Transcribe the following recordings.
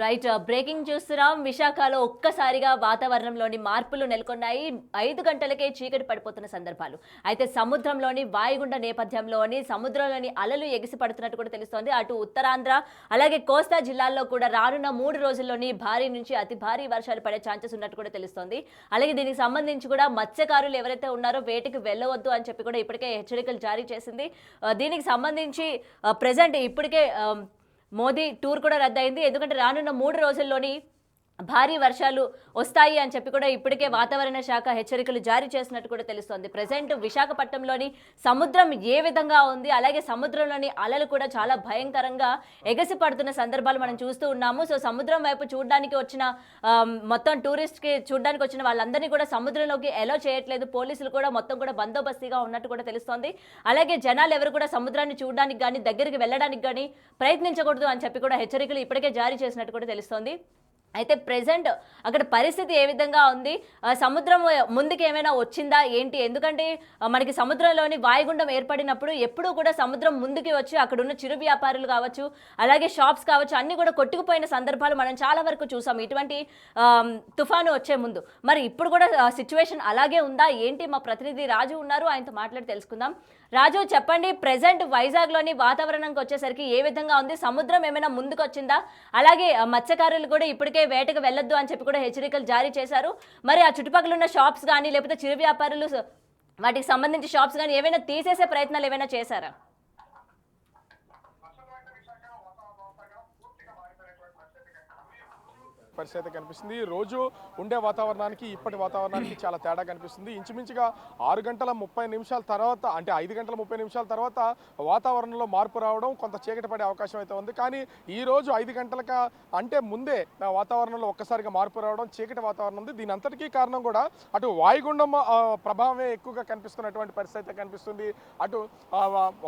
Right. Breaking చూస్తున్నాం. విశాఖలో ఒక్కసారిగా వాతావరణంలోని మార్పులు నెలకొన్నాయి. 5 గంటలకే చీకటి పడిపోతున్న సందర్భాలు. అయితే సముద్రంలోని వాయుగుండ నేపథ్యంలోని సముద్రంలోని అలలు ఎగిసి పడుతున్నట్టు కూడా తెలుస్తోంది. అటు ఉత్తరాంధ్ర అలాగే కోస్తా జిల్లాల్లో కూడా రానున్న 3 రోజుల్లోని భారీ నుంచి అతి భారీ వర్షాలు పడే ఛాన్సెస్ ఉన్నట్టు కూడా తెలుస్తోంది. అలాగే దీనికి సంబంధించి కూడా మత్స్యకారులు ఎవరైతే ఉన్నారో వేటకి వెళ్ళవద్దు అని చెప్పి కూడా ఇప్పటికే హెచ్చరికలు జారీ చేసింది. దీనికి సంబంధించి ప్రెజెంట్ ఇప్పటికే మోదీ టూర్ కూడా రద్దయింది. ఎందుకంటే రానున్న 3 రోజుల్లోని భారీ వర్షాలు వస్తాయి అని చెప్పి కూడా ఇప్పటికే వాతావరణ శాఖ హెచ్చరికలు జారీ చేసినట్టు కూడా తెలుస్తోంది. ప్రజెంట్ విశాఖపట్నంలోని సముద్రం ఏ విధంగా ఉంది, అలాగే సముద్రంలోని అలలు కూడా చాలా భయంకరంగా ఎగసి పడుతున్న సందర్భాలు మనం చూస్తూ ఉన్నాము. సో సముద్రం వైపు చూడడానికి వచ్చిన మొత్తం టూరిస్ట్కి చూడడానికి వచ్చిన వాళ్ళందరినీ కూడా సముద్రంలోకి ఎలో చేయట్లేదు. పోలీసులు కూడా మొత్తం కూడా బందోబస్తీగా ఉన్నట్టు కూడా తెలుస్తోంది. అలాగే జనాలు ఎవరు కూడా సముద్రాన్ని చూడడానికి కానీ దగ్గరికి వెళ్ళడానికి కానీ ప్రయత్నించకూడదు అని చెప్పి కూడా హెచ్చరికలు ఇప్పటికే జారీ చేసినట్టు కూడా తెలుస్తోంది. అయితే ప్రెజెంట్ అక్కడ పరిస్థితి ఏ విధంగా ఉంది, సముద్రం ముందుకు ఏమైనా వచ్చిందా ఏంటి? ఎందుకంటే మనకి సముద్రంలోని వాయుగుండం ఏర్పడినప్పుడు ఎప్పుడూ కూడా సముద్రం ముందుకి వచ్చి అక్కడ ఉన్న చిరు వ్యాపారులు కావచ్చు, అలాగే షాప్స్ కావచ్చు, అన్నీ కూడా కొట్టుకుపోయిన సందర్భాలు మనం చాలా వరకు చూసాం ఇటువంటి తుఫాను వచ్చే ముందు. మరి ఇప్పుడు కూడా సిచ్యువేషన్ అలాగే ఉందా ఏంటి? మా ప్రతినిధి రాజు ఉన్నారు, ఆయనతో మాట్లాడి తెలుసుకుందాం. రాజు చెప్పండి, ప్రెజెంట్ వైజాగ్లోని వాతావరణంకి వచ్చేసరికి ఏ విధంగా ఉంది? సముద్రం ఏమైనా ముందుకు వచ్చిందా? అలాగే మత్స్యకారులు కూడా ఇప్పటికే వేటకు వెళ్ళొద్దు అని చెప్పి కూడా హెచ్చరికలు జారీ చేశారు. మరి ఆ చుట్టుపక్కల ఉన్న షాప్స్ కానీ లేకపోతే చిరు వ్యాపారులు వాటికి సంబంధించి షాప్స్ కానీ ఏమైనా తీసేసే ప్రయత్నాలు ఏమైనా చేశారా? పరిస్థితి కనిపిస్తుంది. రోజు ఉండే వాతావరణానికి ఇప్పటి వాతావరణానికి చాలా తేడా కనిపిస్తుంది. ఇంచుమించుగా 6 గంటల 30 నిమిషాల తర్వాత, అంటే 5 గంటల 30 నిమిషాల తర్వాత వాతావరణంలో మార్పు రావడం, కొంత చీకటి పడే అవకాశం అయితే ఉంది. కానీ ఈ రోజు 5 గంటలక అంటే ముందే వాతావరణంలో ఒక్కసారిగా మార్పు రావడం, చీకటి వాతావరణం ఉంది. దీని అంతటికీ కారణం కూడా అటు వాయుగుండం ప్రభావమే ఎక్కువగా కనిపిస్తున్నటువంటి పరిస్థితి కనిపిస్తుంది. అటు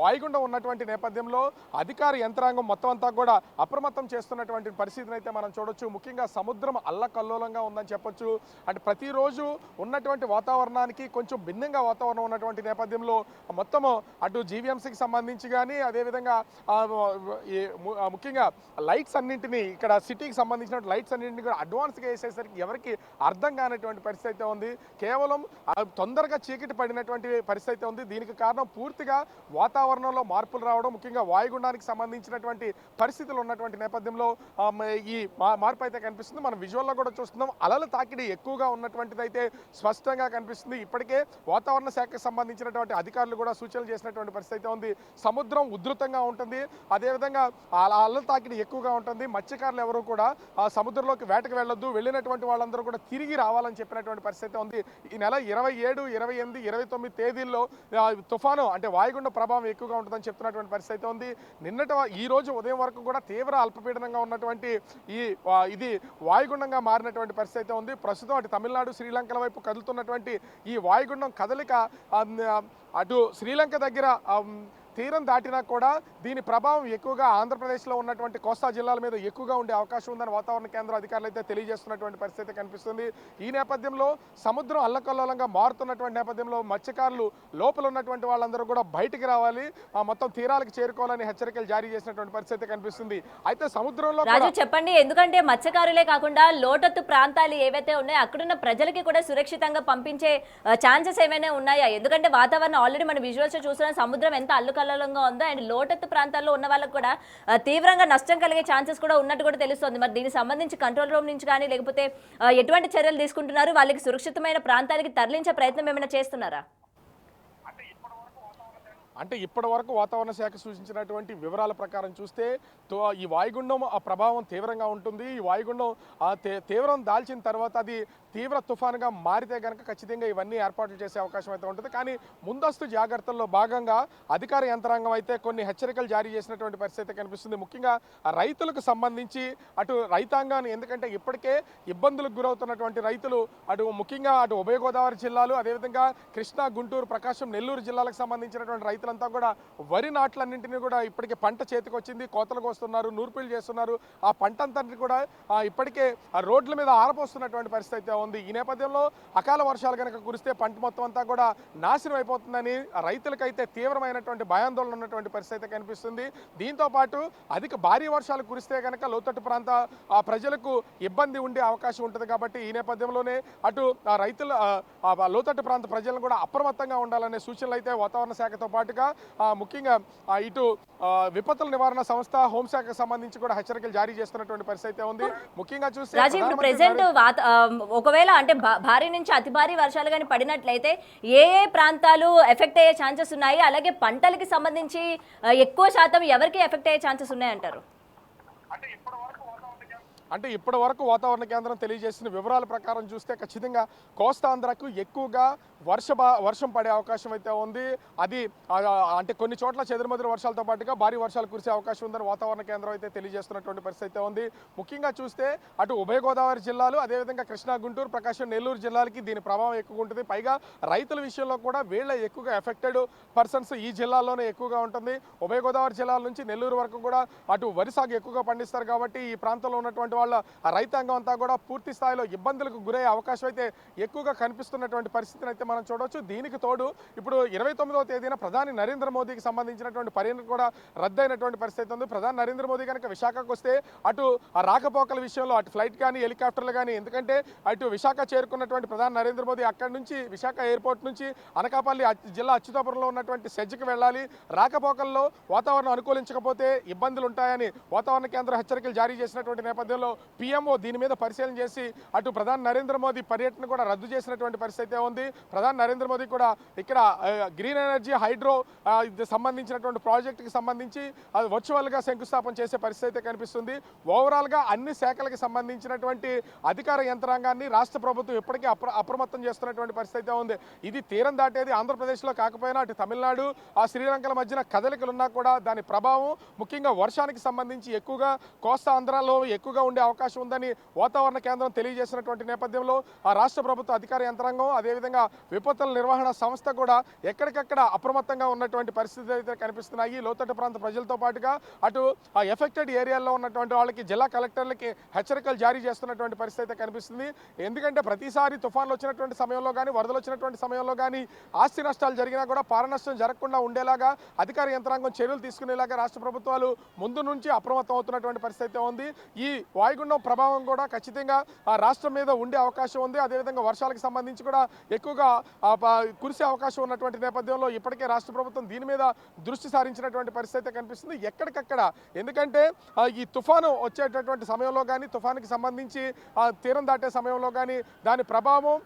వాయుగుండం ఉన్నటువంటి నేపథ్యంలో అధికార యంత్రాంగం మొత్తం అంతా కూడా అప్రమత్తం చేస్తున్నటువంటి పరిస్థితిని అయితే మనం చూడొచ్చు. ముఖ్యంగా సముద్రం అల్లకల్లోలంగా ఉందని చెప్పొచ్చు. అంటే ప్రతిరోజు ఉన్నటువంటి వాతావరణానికి కొంచెం భిన్నంగా వాతావరణం ఉన్నటువంటి నేపథ్యంలో మొత్తము అటు జీవీఎంసీకి సంబంధించి కానీ, అదేవిధంగా ముఖ్యంగా లైట్స్ అన్నింటినీ, ఇక్కడ సిటీకి సంబంధించిన లైట్స్ అన్నింటినీ కూడా అడ్వాన్స్గా వేసేసరికి ఎవరికి అర్థం కానటువంటి పరిస్థితి అయితే ఉంది. కేవలం తొందరగా చీకటి పడినటువంటి పరిస్థితి ఉంది. దీనికి కారణం పూర్తిగా వాతావరణంలో మార్పులు రావడం, ముఖ్యంగా వాయుగుండానికి సంబంధించినటువంటి పరిస్థితులు ఉన్నటువంటి నేపథ్యంలో ఈ మార్పు అయితే కనిపిస్తుంది. మనం విజువల్లో కూడా చూస్తున్నాం. అలల తాకిడి ఎక్కువగా ఉన్నటువంటిది అయితే స్పష్టంగా కనిపిస్తుంది. ఇప్పటికే వాతావరణ శాఖకు సంబంధించినటువంటి అధికారులు కూడా సూచనలు చేసినటువంటి పరిస్థితి అయితే ఉంది. సముద్రం ఉధృతంగా ఉంటుంది, అదేవిధంగా అలల తాకిడి ఎక్కువగా ఉంటుంది. మత్స్యకారులు ఎవరు కూడా సముద్రంలోకి వేటకు వెళ్ళొద్దు, వెళ్ళినటువంటి వాళ్ళందరూ కూడా తిరిగి రావాలని చెప్పినటువంటి పరిస్థితి ఉంది. ఈ నెల 27, 28, 29 తేదీల్లో తుఫాను అంటే వాయుగుండ ప్రభావం ఎక్కువగా ఉంటుందని చెప్తున్నటువంటి పరిస్థితి ఉంది. ఈ రోజు ఉదయం వరకు కూడా తీవ్ర అల్పపీడనంగా ఉన్నటువంటి ఇది వాయుగుండంగా మారినటువంటి పరిస్థితి ఉంది. ప్రస్తుతం అటు తమిళనాడు, శ్రీలంకల వైపు కదులుతున్నటువంటి ఈ వాయుగుండం కదలిక అటు శ్రీలంక దగ్గర తీరం దాటినా కూడా దీని ప్రభావం ఎక్కువగా ఆంధ్రప్రదేశ్లో ఉన్నటువంటి కోస్తా జిల్లాల మీద ఎక్కువగా ఉండే అవకాశం ఉందని వాతావరణ కేంద్ర అధికారులు అయితే తెలియజేస్తున్నటువంటి పరిస్థితి కనిపిస్తుంది. ఈ నేపథ్యంలో సముద్రం అల్లకల్లోలంగా మారుతున్నటువంటి నేపథ్యంలో మత్స్యకారులు లోపల ఉన్నటువంటి వాళ్ళందరూ కూడా బయటికి రావాలి, మొత్తం తీరాలకు చేరుకోవాలని హెచ్చరికలు జారీ చేసినటువంటి పరిస్థితి కనిపిస్తుంది. అయితే సముద్రంలో రాజు చెప్పండి, ఎందుకంటే మత్స్యకారులే కాకుండా లోతట్టు ప్రాంతాలు ఏవైతే ఉన్నాయో అక్కడున్న ప్రజలకి కూడా సురక్షితంగా పంపించే ఛాన్సెస్ ఏమైనా ఉన్నాయా? ఎందుకంటే వాతావరణం ఆల్రెడీ మన విజువల్స్ చూస్తున్న సముద్రం ఎంత అల్లుకల్లోలంగా ఉందో, అండ్ లోతట్టు ప్రాంతాల్లో ఉన్న వాళ్ళకు కూడా తీవ్రంగా నష్టం కలిగే ఛాన్సెస్ కూడా ఉన్నట్టు కూడా తెలుస్తుంది. మరి దీనికి సంబంధించి కంట్రోల్ రూమ్ నుంచి కానీ లేకపోతే ఎటువంటి చర్యలు తీసుకుంటున్నారు? వాళ్ళకి సురక్షితమైన ప్రాంతాలకి తరలించే ప్రయత్నం ఏమైనా చేస్తున్నారా? అంటే ఇప్పటి వరకు వాతావరణ శాఖ సూచించినటువంటి వివరాల ప్రకారం చూస్తే ఈ వాయుగుండం ఆ ప్రభావం తీవ్రంగా ఉంటుంది. ఈ వాయుగుండం తీవ్రం దాల్చిన తర్వాత అది తీవ్ర తుఫానుగా మారితే కనుక ఖచ్చితంగా ఇవన్నీ ఏర్పాట్లు చేసే అవకాశం అయితే ఉంటుంది. కానీ ముందస్తు జాగ్రత్తల్లో భాగంగా అధికార యంత్రాంగం అయితే కొన్ని హెచ్చరికలు జారీ చేసినటువంటి పరిస్థితి కనిపిస్తుంది. ముఖ్యంగా రైతులకు సంబంధించి అటు రైతాంగాన్ని, ఎందుకంటే ఇప్పటికే ఇబ్బందులకు గురవుతున్నటువంటి రైతులు ముఖ్యంగా అటు ఉభయ గోదావరి జిల్లాలు, అదేవిధంగా కృష్ణా, గుంటూరు, ప్రకాశం, నెల్లూరు జిల్లాలకు సంబంధించినటువంటి రైతులంతా కూడా వరి నాట్లన్నింటినీ కూడా ఇప్పటికే పంట చేతికి వచ్చింది, కోతలు కోస్తున్నారు, నూర్పిలు చేస్తున్నారు. ఆ పంట అంతా కూడా ఇప్పటికే రోడ్ల మీద ఆరపోస్తున్నటువంటి పరిస్థితి ఉంది. ఈ నేపథ్యంలో అకాల వర్షాలు కనుక కురిస్తే పంట మొత్తం అంతా కూడా నాశనం అయిపోతుందని రైతులకైతే తీవ్రమైనటువంటి భయాందోళన ఉన్నటువంటి పరిస్థితి అయితే కనిపిస్తుంది. దీంతో పాటు భారీ వర్షాలు కురిస్తే కనుక లోతట్టు ప్రాంత ప్రజలకు ఇబ్బంది ఉండే అవకాశం ఉంటుంది. కాబట్టి ఈ నేపథ్యంలోనే అటు రైతుల లోతట్టు ప్రాంత ప్రజలను కూడా అప్రమత్తంగా ఉండాలనే సూచనలు అయితే వాతావరణ శాఖతో పాటుగా ముఖ్యంగా ఇటు విపత్తుల నివారణ సంస్థ హోంశాఖకు సంబంధించి కూడా హెచ్చరికలు జారీ చేస్తున్నటువంటి పరిస్థితి ఉంది. ముఖ్యంగా చూస్తే రాజీవ్, ప్రెసెంట్ ఒకవేళ అంటే భారీ నుంచి అతి భారీ వర్షాలు కానీ పడినట్లయితే ఏ ఏ ప్రాంతాలు ఎఫెక్ట్ అయ్యే ఛాన్సెస్ ఉన్నాయి, అలాగే పంటలకి సంబంధించి ఎక్కువ శాతం ఎవరికి ఎఫెక్ట్ అయ్యే ఛాన్సెస్ ఉన్నాయంటారు? అంటే ఇప్పటి వరకు వాతావరణ కేంద్రం తెలియజేసిన వివరాల ప్రకారం చూస్తే ఖచ్చితంగా కోస్తాంధ్రకు ఎక్కువగా వర్షం పడే అవకాశం అయితే ఉంది. అది అంటే కొన్ని చోట్ల చెదురుమదురు వర్షాలతో పాటుగా భారీ వర్షాలు కురిసే అవకాశం ఉందని వాతావరణ కేంద్రం అయితే తెలియజేస్తున్నటువంటి పరిస్థితి అయితే ఉంది. ముఖ్యంగా చూస్తే అటు ఉభయ గోదావరి జిల్లాలు, అదేవిధంగా కృష్ణా, గుంటూరు, ప్రకాశం, నెల్లూరు జిల్లాలకి దీని ప్రభావం ఎక్కువగా ఉంటుంది. పైగా రైతుల విషయంలో కూడా వీళ్ళ ఎక్కువగా ఎఫెక్టెడ్ పర్సన్స్ ఈ జిల్లాల్లోనే ఎక్కువగా ఉంటుంది. ఉభయ గోదావరి జిల్లాల నుంచి నెల్లూరు వరకు కూడా అటు వరి సాగు ఎక్కువగా పండిస్తారు. కాబట్టి ఈ ప్రాంతంలో ఉన్నటువంటి వాళ్ళ రైతాంగం అంతా కూడా పూర్తి స్థాయిలో ఇబ్బందులకు గురయ్యే అవకాశం అయితే ఎక్కువగా కనిపిస్తున్నటువంటి పరిస్థితిని అయితే మనం చూడవచ్చు. దీనికి తోడు ఇప్పుడు 29వ తేదీన ప్రధాని నరేంద్ర మోదీకి సంబంధించినటువంటి పర్యటన కూడా రద్దయినటువంటి పరిస్థితి ఉంది. ప్రధాని నరేంద్ర మోదీ కనుక విశాఖకు వస్తే అటు రాకపోకల విషయంలో అటు ఫ్లైట్ కానీ హెలికాప్టర్లు కానీ, ఎందుకంటే అటు విశాఖ చేరుకున్నటువంటి ప్రధాని నరేంద్ర మోదీ అక్కడి నుంచి విశాఖ ఎయిర్పోర్ట్ నుంచి అనకాపల్లి జిల్లా అచ్యుతాపురంలో ఉన్నటువంటి సెజ్కి వెళ్ళాలి. రాకపోకల్లో వాతావరణం అనుకూలించకపోతే ఇబ్బందులు ఉంటాయని వాతావరణ కేంద్రం హెచ్చరికలు జారీ చేసినటువంటి నేపథ్యంలో పిఎంఓ దీని మీద పరిశీలన చేసి అటు ప్రధాని నరేంద్ర మోదీ పర్యటన కూడా రద్దు చేసినటువంటి పరిస్థితి ఉంది. ప్రధాని నరేంద్ర మోదీ కూడా ఇక్కడ గ్రీన్ ఎనర్జీ హైడ్రో సంబంధించినటువంటి ప్రాజెక్టుకి సంబంధించి అది వర్చువల్గా శంకుస్థాపన చేసే పరిస్థితి కనిపిస్తుంది. ఓవరాల్గా అన్ని శాఖలకు సంబంధించినటువంటి అధికార యంత్రాంగాన్ని రాష్ట్ర ప్రభుత్వం ఇప్పటికీ అప్రమత్తం చేస్తున్నటువంటి పరిస్థితి ఉంది. ఇది తీరం దాటేది ఆంధ్రప్రదేశ్లో కాకపోయినా అటు తమిళనాడు, శ్రీలంకల మధ్యన కదలికలు ఉన్నా కూడా దాని ప్రభావం ముఖ్యంగా వర్షానికి సంబంధించి ఎక్కువగా కోస్తా ఆంధ్రాలో ఎక్కువగా ఉండే అవకాశం ఉందని వాతావరణ కేంద్రం తెలియజేసినటువంటి నేపథ్యంలో ఆ రాష్ట్ర ప్రభుత్వ అధికార యంత్రాంగం, అదేవిధంగా విపత్తుల నిర్వహణ సంస్థ కూడా ఎక్కడికక్కడ అప్రమత్తంగా ఉన్నటువంటి పరిస్థితులు అయితే కనిపిస్తున్నాయి. లోతట్టు ప్రాంత ప్రజలతో పాటుగా అటు ఆ ఎఫెక్టెడ్ ఏరియాల్లో ఉన్నటువంటి వాళ్ళకి జిల్లా కలెక్టర్లకి హెచ్చరికలు జారీ చేస్తున్నటువంటి పరిస్థితి కనిపిస్తుంది. ఎందుకంటే ప్రతిసారి తుఫాన్లు వచ్చినటువంటి సమయంలో కానీ, వరదలు వచ్చినటువంటి సమయంలో కానీ ఆస్తి నష్టాలు జరిగినా కూడా పార నష్టం జరగకుండా ఉండేలాగా అధికార యంత్రాంగం చర్యలు తీసుకునేలాగా రాష్ట్ర ప్రభుత్వాలు ముందు నుంచి అప్రమత్తం అవుతున్నటువంటి పరిస్థితి ఉంది. ఈ వాయుగుండం ప్రభావం కూడా ఖచ్చితంగా రాష్ట్రం మీద ఉండే అవకాశం ఉంది. అదేవిధంగా వర్షాలకు సంబంధించి కూడా ఎక్కువగా కురిసే అవకాశం ఉన్నటువంటి నేపథ్యంలో ఇప్పటికే రాష్ట్ర ప్రభుత్వం దీని మీద దృష్టి సారించినటువంటి పరిస్థితి కనిపిస్తుంది ఎక్కడికక్కడ. ఎందుకంటే ఈ తుఫాను వచ్చేటటువంటి సమయంలో కానీ, తుఫానుకి సంబంధించి తీరం దాటే సమయంలో కానీ దాని ప్రభావం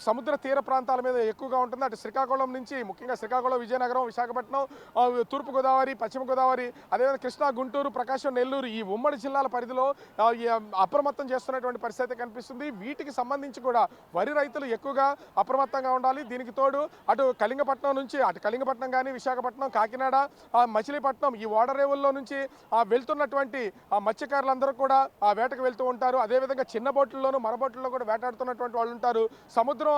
సముద్ర తీర ప్రాంతాల మీద ఎక్కువగా ఉంటుంది. అటు శ్రీకాకుళం నుంచి ముఖ్యంగా శ్రీకాకుళం, విజయనగరం, విశాఖపట్నం, తూర్పుగోదావరి, పశ్చిమ గోదావరి, అదేవిధంగా కృష్ణా, గుంటూరు, ప్రకాశం, నెల్లూరు ఈ ఉమ్మడి జిల్లాల పరిధిలో అప్రమత్తం చేస్తున్నటువంటి పరిస్థితి కనిపిస్తుంది. వీటికి సంబంధించి కూడా వరి రైతులు ఎక్కువగా అప్రమత్తంగా ఉండాలి. దీనికి తోడు అటు కళింగపట్నం నుంచి అటు కళింగపట్నం కానీ, విశాఖపట్నం, కాకినాడ, మచిలీపట్నం ఈ ఓడరేవుల్లో నుంచి వెళ్తున్నటువంటి మత్స్యకారులందరూ కూడా వేటకు వెళ్తూ ఉంటారు. అదేవిధంగా చిన్న బోట్లలోనూ మర బోట్లలో కూడా వేటాడుతున్నటువంటి వాళ్ళు ఉంటారు. సముద్రం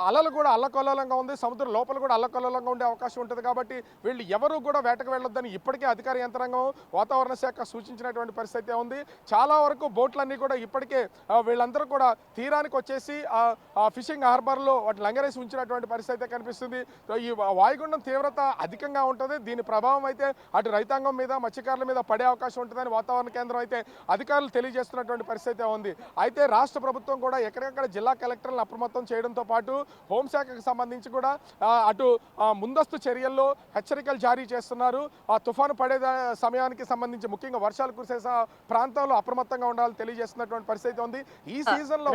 అలలు కూడా అల్లకల్లోలంగా ఉంది. సముద్రం లోపల కూడా అల్లకల్లోలంగా ఉండే అవకాశం ఉంటుంది. కాబట్టి వీళ్ళు ఎవరు కూడా వేటకు వెళ్ళొద్దని ఇప్పటికే అధికార యంత్రాంగం వాతావరణ శాఖ సూచించినటువంటి పరిస్థితి ఉంది. చాలా వరకు బోట్లన్నీ కూడా ఇప్పటికే వీళ్ళందరూ కూడా తీరానికి వచ్చేసి ఫిషింగ్ హార్బర్లో వాటి లంగరేసి ఉంచినటువంటి పరిస్థితి కనిపిస్తుంది. ఈ వాయుగుండం తీవ్రత అధికంగా ఉంటుంది. దీని ప్రభావం అయితే అటు రైతాంగం మీద, మత్స్యకారుల మీద పడే అవకాశం ఉంటుందని వాతావరణ కేంద్రం అయితే అధికారులు తెలియజేస్తున్నటువంటి పరిస్థితి ఉంది. అయితే రాష్ట్ర ప్రభుత్వం కూడా ఎక్కడికక్కడ జిల్లా కలెక్టర్లను అప్రమత్తం చేయడంతో పాటు హోంశాఖకు సంబంధించి కూడా అటు ముందస్తు చర్యల్లో హెచ్చరికలు జారీ చేస్తున్నారు. ఆ తుఫాను పడే సమయానికి సంబంధించి ముఖ్యంగా వర్షాలు కురిసే ప్రాంతంలో అప్రమత్తంగా ఉండాలని తెలియజేస్తున్నటువంటి పరిస్థితి ఉంది. ఈ సీజన్ లో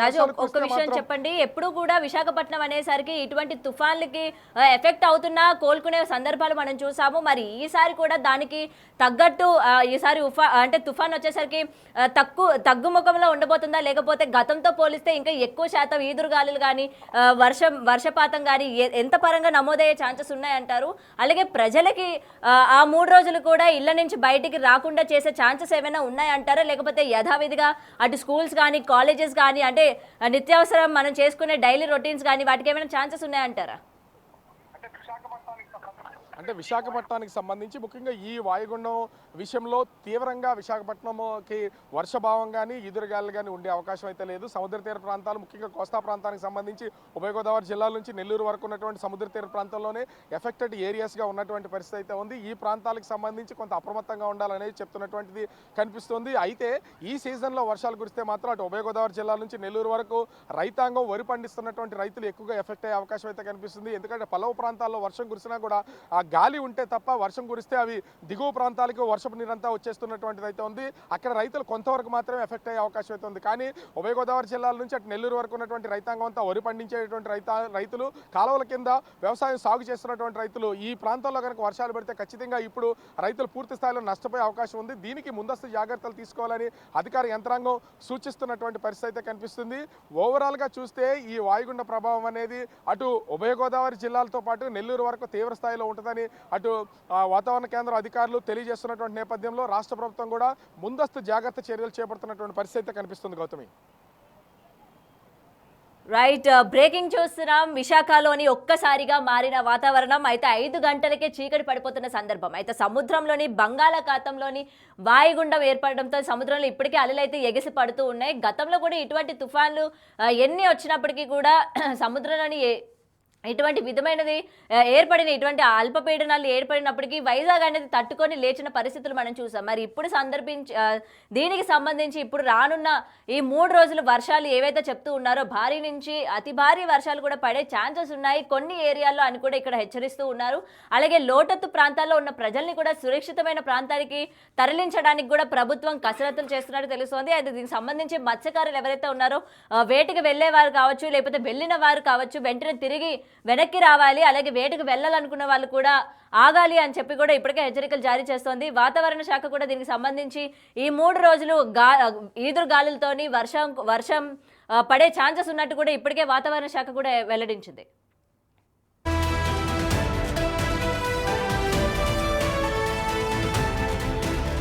ఒక విషయం చెప్పండి, ఎప్పుడు కూడా విశాఖపట్నం అనేసరికి ఇటువంటి తుఫాన్లకి ఎఫెక్ట్ అవుతున్నా కోలుకునే సందర్భాలు మనం చూసాము. మరి ఈసారి కూడా దానికి తగ్గట్టు ఈసారి అంటే తుఫాన్ వచ్చేసరికి తగ్గుముఖంలో ఉండబోతుందా, లేకపోతే గతంతో పోలిస్తే ఇంకా ఎక్కువ శాతం ఈదురుగాలులు కానీ వర్షపాతం కానీ ఎంత పరంగా నమోదయ్యే ఛాన్సెస్ ఉన్నాయంటారు? అలాగే ప్రజలకి ఆ 3 రోజులు కూడా ఇళ్ల నుంచి బయటికి రాకుండా చేసే ఛాన్సెస్ ఏమైనా ఉన్నాయంటారా, లేకపోతే యథావిధిగా అటు స్కూల్స్ కానీ, కాలేజెస్ కానీ, అంటే నిత్యావసరం మనం చేసుకునే డైలీ రొటీన్స్ కానీ వాటికి ఏమైనా ఛాన్సెస్ ఉన్నాయంటారా? అంటే విశాఖపట్నానికి సంబంధించి ముఖ్యంగా ఈ వాయుగుండం విషయంలో తీవ్రంగా విశాఖపట్నంకి వర్షభావం కానీ ఎదురుగాలు కానీ ఉండే అవకాశం అయితే లేదు. సముద్ర తీర ప్రాంతాలు ముఖ్యంగా కోస్తా ప్రాంతానికి సంబంధించి ఉభయ గోదావరి జిల్లాల నుంచి నెల్లూరు వరకు ఉన్నటువంటి సముద్ర తీర ప్రాంతంలోనే ఎఫెక్టెడ్ ఏరియాస్గా ఉన్నటువంటి పరిస్థితి అయితే ఉంది. ఈ ప్రాంతాలకు సంబంధించి కొంత అప్రమత్తంగా ఉండాలనేది చెప్తున్నటువంటిది కనిపిస్తుంది. అయితే ఈ సీజన్లో వర్షాలు కురిస్తే మాత్రం అటు ఉభయ గోదావరి జిల్లాల నుంచి నెల్లూరు వరకు రైతాంగం వరి పండిస్తున్నటువంటి రైతులు ఎక్కువగా ఎఫెక్ట్ అయ్యే అవకాశం అయితే కనిపిస్తుంది. ఎందుకంటే పలవ ప్రాంతాల్లో వర్షం కురిసినా కూడా ఆ గాలి ఉంటే తప్ప వర్షం కురిస్తే అవి దిగువ ప్రాంతాలకు వర్షపు నీరంతా వచ్చేస్తున్నటువంటిది అయితే ఉంది. అక్కడ రైతులు కొంతవరకు మాత్రమే ఎఫెక్ట్ అయ్యే అవకాశం అయితే ఉంది. కానీ ఉభయ గోదావరి జిల్లాల నుంచి అటు నెల్లూరు వరకు ఉన్నటువంటి రైతాంగం అంతా వరి పండించేటువంటి రైతులు, కాలువల కింద వ్యవసాయం సాగు చేస్తున్నటువంటి రైతులు ఈ ప్రాంతంలో కనుక వర్షాలు పడితే ఖచ్చితంగా ఇప్పుడు రైతులు పూర్తి స్థాయిలో నష్టపోయే అవకాశం ఉంది. దీనికి ముందస్తు జాగ్రత్తలు తీసుకోవాలని అధికార యంత్రాంగం సూచిస్తున్నటువంటి పరిస్థితి అయితే కనిపిస్తుంది. ఓవరాల్గా చూస్తే ఈ వాయుగుండ ప్రభావం అనేది అటు ఉభయ గోదావరి జిల్లాలతో పాటు నెల్లూరు వరకు తీవ్ర స్థాయిలో ఉంటుందని అటు వాతావరణ కేంద్రం అధికారులు తెలియజేస్తున్నటువంటి నేపథ్యంలో రాష్ట్ర ప్రభుత్వం కూడా ముందస్తు జాగ్రత్త చర్యలు చేపడుతున్నటువంటి పరిస్థితి కనిపిస్తుంది. గౌతమి, రైట్, బ్రేకింగ్ చూస్తున్నాం. విశాఖలోని ఒక్కసారిగా మారిన వాతావరణం. అయితే 5 గంటలకే చీకటి పడిపోతున్న సందర్భం. అయితే సముద్రంలోని బంగాళాఖాతంలోని వాయుగుండం ఏర్పడడంతో సముద్రంలో ఇప్పటికే అలలైతే ఎగిసి పడుతూ ఉన్నాయి. గతంలో కూడా ఇటువంటి తుఫాన్లు ఎన్ని వచ్చినప్పటికీ కూడా సముద్రంలోని ఇటువంటి విధమైనది ఏర్పడిన ఇటువంటి అల్పపీడనాలు ఏర్పడినప్పటికీ వైజాగ్ అనేది తట్టుకొని లేచిన పరిస్థితులు మనం చూసాం. మరి ఇప్పుడు దీనికి సంబంధించి ఇప్పుడు రానున్న ఈ 3 రోజులు వర్షాలు ఏవైతే చెప్తూ ఉన్నారో భారీ నుంచి అతి భారీ వర్షాలు కూడా పడే ఛాన్సెస్ ఉన్నాయి కొన్ని ఏరియాల్లో అని కూడా ఇక్కడ హెచ్చరిస్తూ ఉన్నారు. అలాగే లోతట్టు ప్రాంతాల్లో ఉన్న ప్రజల్ని కూడా సురక్షితమైన ప్రాంతానికి తరలించడానికి కూడా ప్రభుత్వం కసరత్తులు చేస్తున్నట్టు తెలుస్తోంది. అయితే దీనికి సంబంధించి మత్స్యకారులు ఎవరైతే ఉన్నారో వేటకి వెళ్ళేవారు కావచ్చు, లేకపోతే వెళ్ళిన వారు కావచ్చు, వెంటనే తిరిగి వెనక్కి రావాలి. అలాగే వేటకు వెళ్ళాలనుకున్న వాళ్ళు కూడా ఆగాలి అని చెప్పి కూడా ఇప్పటికే హెచ్చరికలు జారీ చేస్తోంది వాతావరణ శాఖ. కూడా దీనికి సంబంధించి ఈ 3 రోజులు ఈదురు గాలులతోని వర్షం పడే ఛాన్సెస్ ఉన్నట్టు కూడా ఇప్పటికే వాతావరణ శాఖ కూడా వెల్లడించింది.